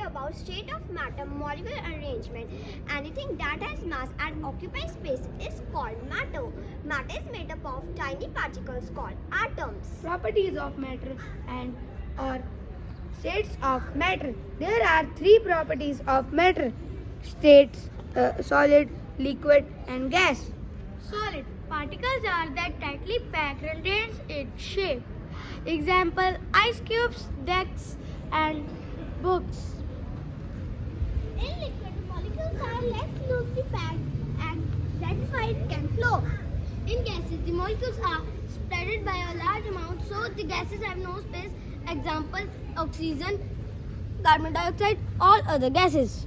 about state of matter molecular arrangement. Anything that has mass and occupies space is called matter. Matter is made up of tiny particles called atoms. Properties of matter and or states of matter. There are three properties of matter: states, solid, liquid, and gas. Solid particles are that tightly packed retains its shape. Example: ice cubes, desks, and books. In liquid, molecules are less loosely packed and that's why it can flow. In gases, the molecules are spread by a large amount, so the gases have no space. Example: oxygen, carbon dioxide, all other gases.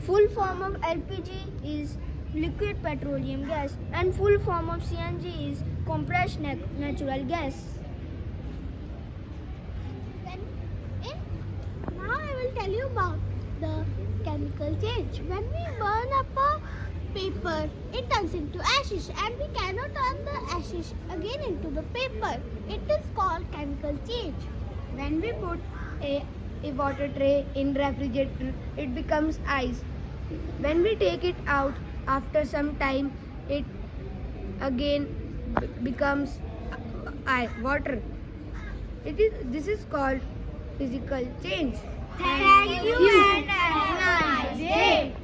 Full form of LPG is liquid petroleum gas, and full form of CNG is compressed natural gas. Now I will tell you about the chemical change. When we burn up a paper, it turns into ashes and we cannot turn the ashes again into the paper. It is called chemical change. When we put a water tray in refrigerator, it becomes ice. When we take it out after some time, it again becomes water. This is called physical change. Thank you and have a nice day.